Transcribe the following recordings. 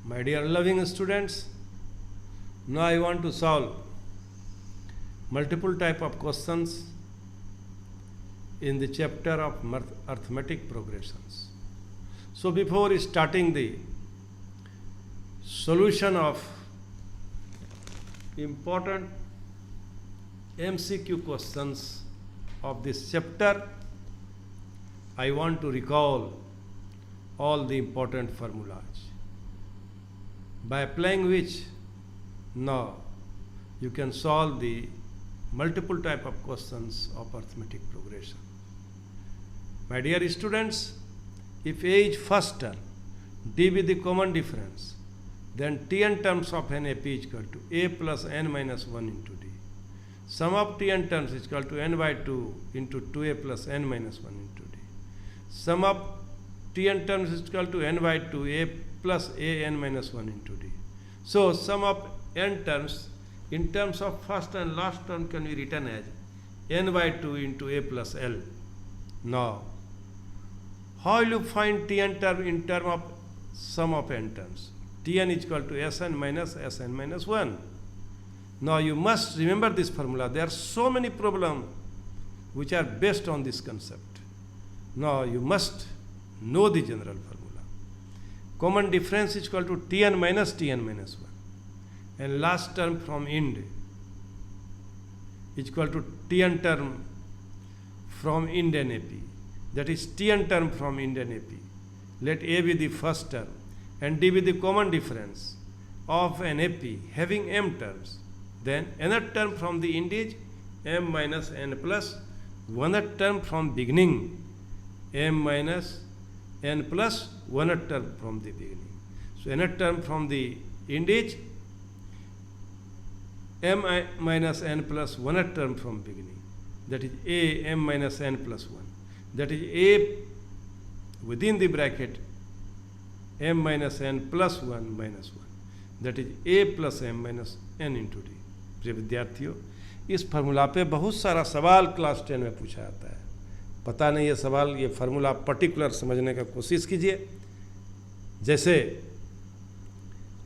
My dear loving students, now I want to solve multiple type of questions in the chapter of arithmetic progressions. So before starting the solution of important MCQ questions of this chapter, I want to recall all the important formulas, by applying which now you can solve the multiple type of questions of arithmetic progression. My dear students, if A is first term, D with the common difference, then Tn terms of an AP is equal to A plus n minus 1 into D. Sum of Tn terms is equal to n by 2 into 2A plus n minus 1 into D. Sum of Tn terms is equal to n by 2 A plus A n minus 1 into D. So sum of n terms in terms of first and last term can be written as n by 2 into A plus L. Now, how will you find Tn term in term of sum of n terms? Tn is equal to Sn minus 1. Now you must remember this formula. There are so many problems which are based on this concept. Now you must know the general formula. Common difference is equal to Tn minus 1. And last term from ind is equal to Tn term from ind and AP. That is Tn term from ind and AP. Let A be the first term and D be the common difference of an AP having m terms. Then another term from the ind is m minus n plus one term from beginning, m minus n plus one term from the beginning. So another term from the ind is m minus n plus one term from beginning. That is A m minus n plus 1. That is A within the bracket m minus n plus 1 minus 1. That is A plus m minus n into D. प्रिय विद्यार्थियों, इस formula पे बहुत सारा सवाल class 10 में पूछा जाता है. पता नहीं ये सवाल, ये फार्मूला पर्टिकुलर समझने का कोशिश कीजिए. जैसे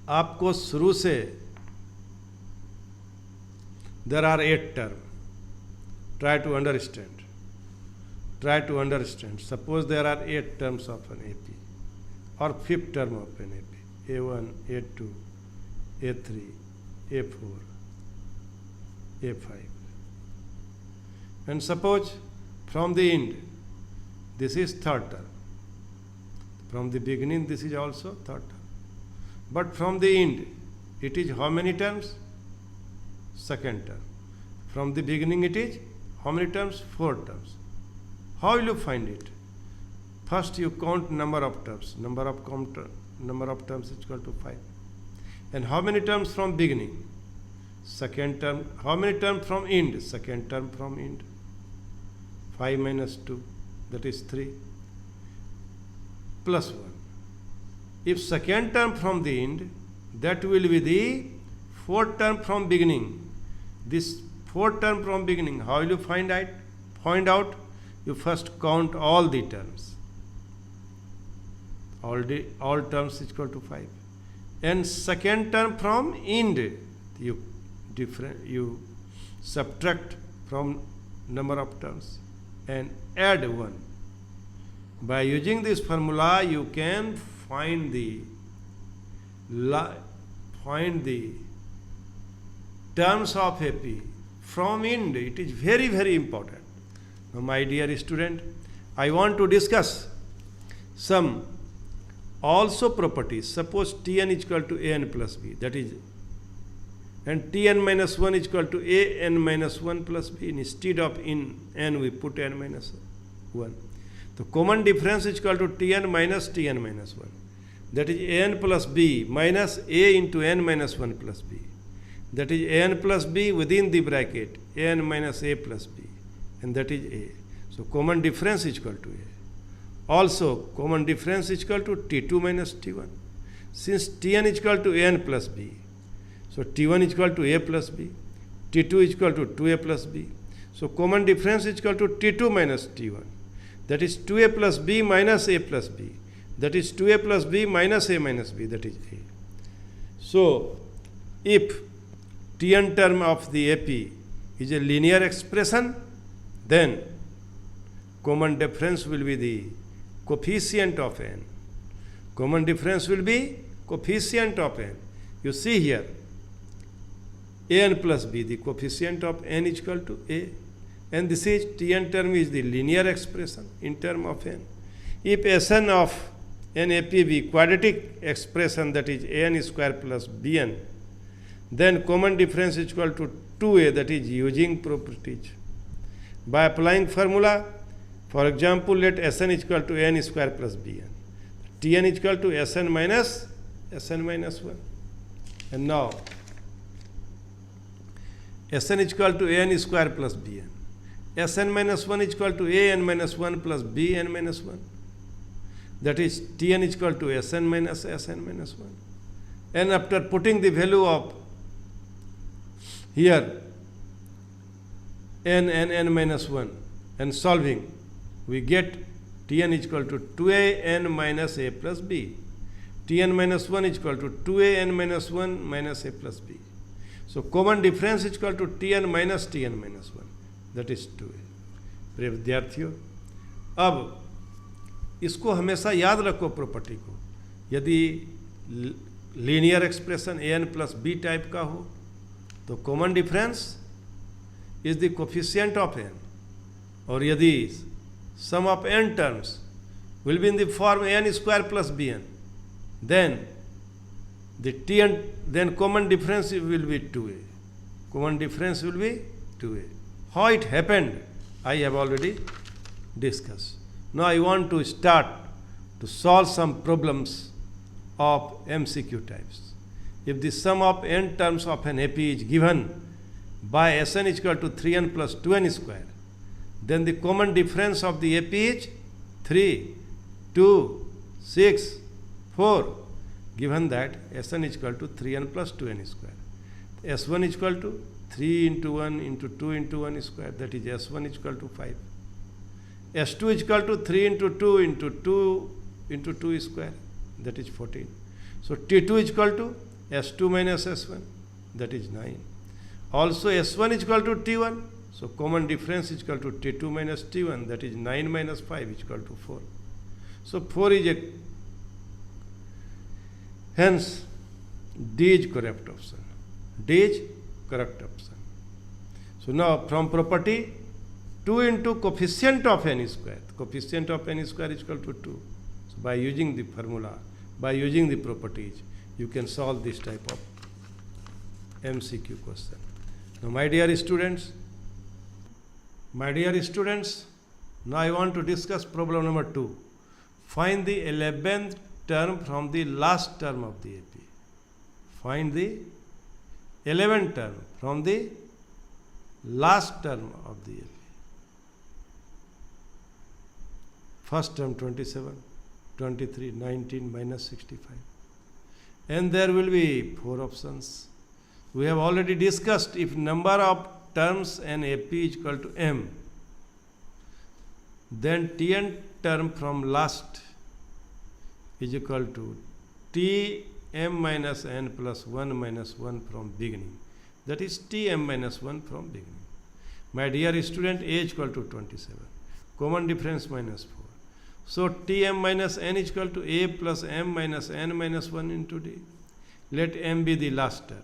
आपको शुरू से there are 8 terms. Try to understand. Suppose there are 8 terms of an AP or 5th term of an AP. A1, A2, A3, A4, A5. And suppose from the end, this is 3rd term. From the beginning, this is also 3rd term. But from the end, it is how many terms? 2nd term. From the beginning, it is how many terms? 4 terms. How will you find it? First, you count number of terms. Number of terms is equal to 5. And how many terms from beginning? 2nd term. How many terms from end? 2nd term from end. 5 minus 2, that is 3, plus 1. If 2nd term from the end, that will be the 4th term from beginning. This 4th term from beginning, how will you find out? You first count all the terms. All terms is equal to 5. And 2nd term from end, you subtract from number of terms and add 1. By using this formula, you can find the terms of AP from end. It is very, very important. Now, my dear student, I want to discuss some also properties. Suppose Tn is equal to An plus B, that is, and Tn minus 1 is equal to An minus 1 plus B. Instead of in n, we put n minus 1. The common difference is equal to Tn minus 1. That is An plus B minus A into n minus 1 plus B. That is An plus B within the bracket An minus A plus B. And that is A. So common difference is equal to A. Also, common difference is equal to T2 minus T1. Since Tn is equal to An plus B, so T1 is equal to A plus B, T2 is equal to 2A plus B. So common difference is equal to T2 minus T1. That is 2A plus B minus A plus B. That is 2A plus B minus A minus B. That is A. So, if Tn term of the AP is a linear expression, then common difference will be the coefficient of n. Common difference will be coefficient of n. You see here, an plus b, the coefficient of n is equal to a. And this is Tn term is the linear expression in term of n. If Sn of NAP be quadratic expression, that is an square plus bn, then common difference is equal to 2a, that is using properties. By applying formula, for example, let Sn is equal to n square plus bn. Tn is equal to Sn minus 1. And now, Sn is equal to an square plus bn. Sn minus 1 is equal to an minus 1 plus bn minus 1. That is Tn is equal to Sn minus 1. And after putting the value of here n minus 1 and solving, we get Tn is equal to 2an minus a plus b. Tn minus 1 is equal to 2an minus 1 minus a plus b. So common difference is equal to Tn minus 1, that is 2a. प्रिय विद्यार्थियों, अब इसको हमेशा याद रखो property को. यदि linear expression an plus B type का हो तो common difference is the coefficient of n, और यदि sum of n terms will be in the form an square plus bn, then the Tn, then common difference will be 2a. Common difference will be 2a. How it happened, I have already discussed. Now I want to start to solve some problems of MCQ types. If the sum of n terms of an AP is given by Sn is equal to 3n plus 2n square, then the common difference of the AP is 3, 2, 6, 4. Given that Sn is equal to 3n plus 2n square. S1 is equal to 3 into 1 into 2 into 1 square, that is S1 is equal to 5. S2 is equal to 3 into 2 into 2 into 2 square, that is 14. So T2 is equal to S2 minus S1, that is 9. Also S1 is equal to T1, so common difference is equal to T2 minus T1, that is 9 minus 5 is equal to 4. So 4 is a, hence D is correct option. D is correct option. So now from property, 2 into coefficient of n square. Coefficient of n square is equal to 2. So by using the formula, by using the properties, you can solve this type of MCQ question. Now my dear students, now I want to discuss problem number 2. Find the 11th term from the last term of the AP. Find the 11th term from the last term of the AP. First term 27, 23, 19 minus 65. And there will be 4 options. We have already discussed if number of terms in AP is equal to m, then Tn term from last is equal to Tm minus n plus 1 minus 1 from beginning. That is Tm minus 1 from beginning. My dear student, A is equal to 27. Common difference minus 4. So Tm minus n is equal to A plus m minus n minus 1 into D. Let m be the last term.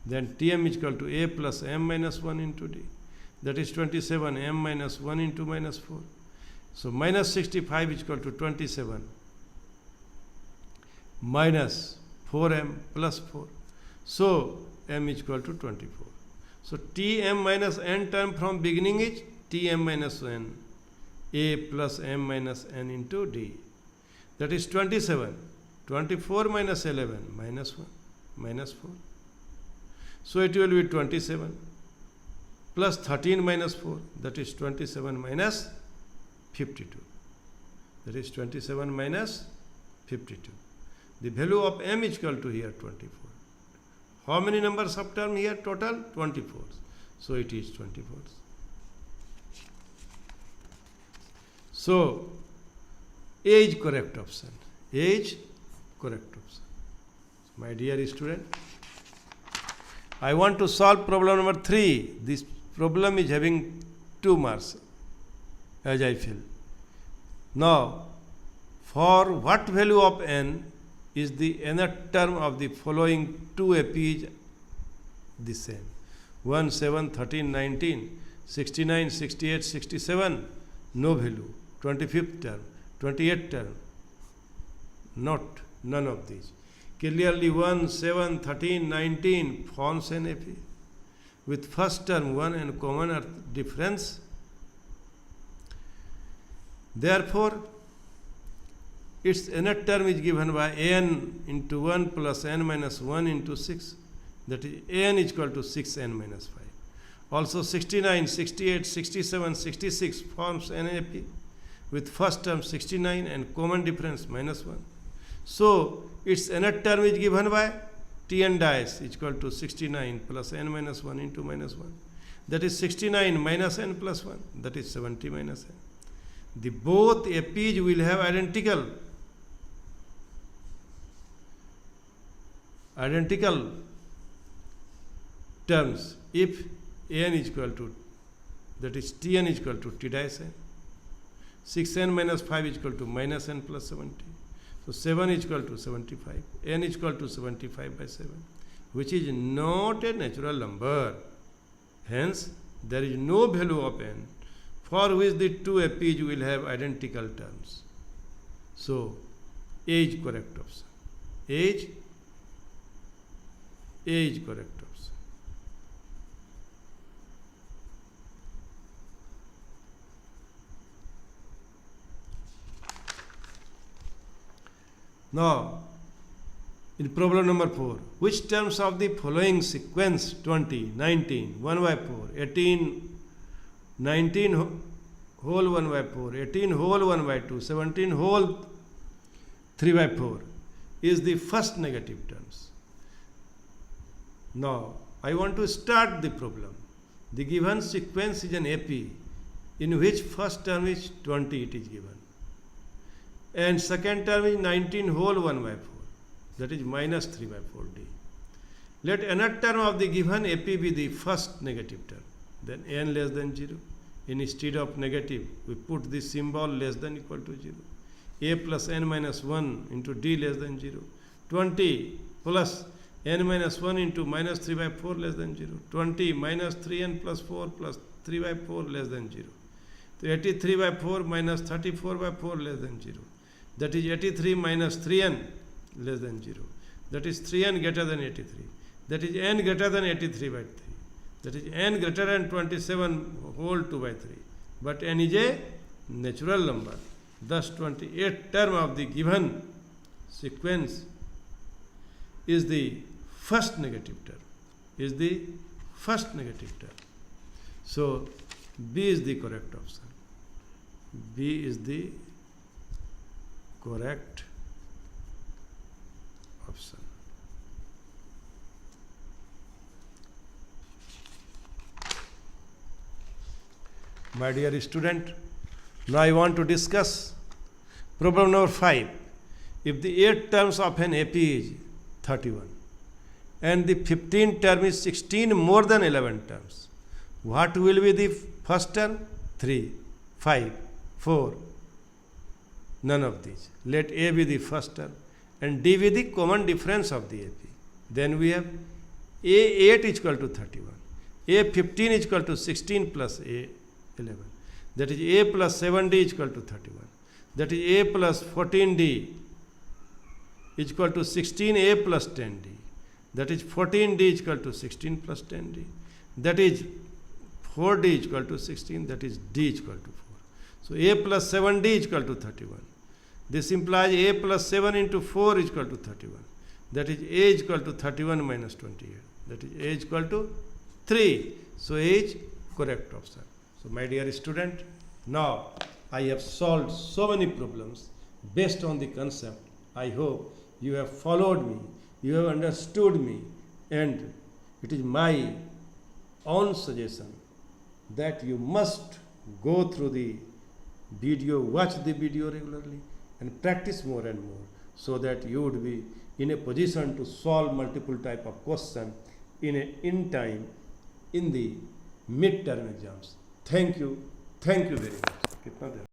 Then Tm is equal to A plus m minus 1 into D. That is 27 m minus 1 into minus 4. So minus 65 is equal to 27 minus 4m plus 4. So m is equal to 24. So Tm minus n term from beginning is Tm minus n, A plus m minus n into D. That is 27. 24 minus 11 minus 1 minus 4. So it will be 27 plus 13 minus 4, that is 27 minus 52. That is 27 minus 52. The value of m is equal to here 24. How many numbers of term here? Total 24. So it is 24. So A is correct option. A is correct option. My dear student, I want to solve problem number 3. This problem is having 2 marks, as I feel. Now, for what value of n is the nth term of the following two APs the same? 1, 7, 13, 19, 69, 68, 67, no value. 25th term, 28th term, none of these. Clearly 1, 7, 13, 19 forms an AP. With first term 1 and common difference. Therefore, its nth term is given by n into 1 plus n minus 1 into 6. That is n is equal to 6n minus 5. Also 69, 68, 67, 66 forms an AP. With first term 69 and common difference minus 1. So, its nth term is given by Tn dash is equal to 69 plus n minus 1 into minus 1. That is 69 minus n plus 1. That is 70 minus n. The both APs will have identical terms if n is equal to, that is Tn is equal to T dash n. 6n minus 5 is equal to minus n plus 70. So 7 is equal to 75. N is equal to 75 by 7, which is not a natural number. Hence, there is no value of n for which the two APs will have identical terms. So, A is correct option. A is correct option. Now, in problem number 4, which terms of the following sequence 20, 19, 1 by 4, 18, 19 whole 1 by 4, 18 whole 1 by 2, 17 whole 3 by 4 is the first negative terms? Now, I want to start the problem. The given sequence is an AP in which first term is 20, it is given. And second term is 19 whole 1 by 4, that is minus 3 by 4d. Let nth term of the given AP be the first negative term, then n less than 0. Instead of negative, we put the symbol less than equal to 0. A plus n minus 1 into d less than 0. 20 plus n minus 1 into minus 3 by 4 less than 0. 20 minus 3n plus 4 plus 3 by 4 less than 0. So 83 by 4 minus 34 by 4 less than 0. That is 83 minus 3n less than 0. That is 3n greater than 83. That is n greater than 83 by 3. That is n greater than 27 whole 2 by 3. But n is a natural number. Thus 28th term of the given sequence is the first negative term. Is the first negative term. So B is the correct option. B is the correct option. My dear student, now I want to discuss problem number 5. If the 8 terms of an AP is 31 and the 15th term is 16 more than 11 terms, what will be the first term? 3, 5, 4, none of these. Let A be the first term and D be the common difference of the AP. Then we have A8 is equal to 31. A15 is equal to 16 plus A11. That is A plus 7D is equal to 31. That is A plus 14D is equal to 16A plus 10D. That is 14D is equal to 16 plus 10D. That is 4D is equal to 16. That is D is equal to 4. So A plus 7D is equal to 31. This implies A plus 7 into 4 is equal to 31. That is A is equal to 31 minus 28. That is A is equal to 3. So A is correct option. So my dear student, now I have solved so many problems based on the concept. I hope you have followed me, you have understood me, and it is my own suggestion that you must go through the video, watch the video regularly and practice more and more, so that you would be in a position to solve multiple type of question in time in the mid-term exams. Thank you very much. कितना देर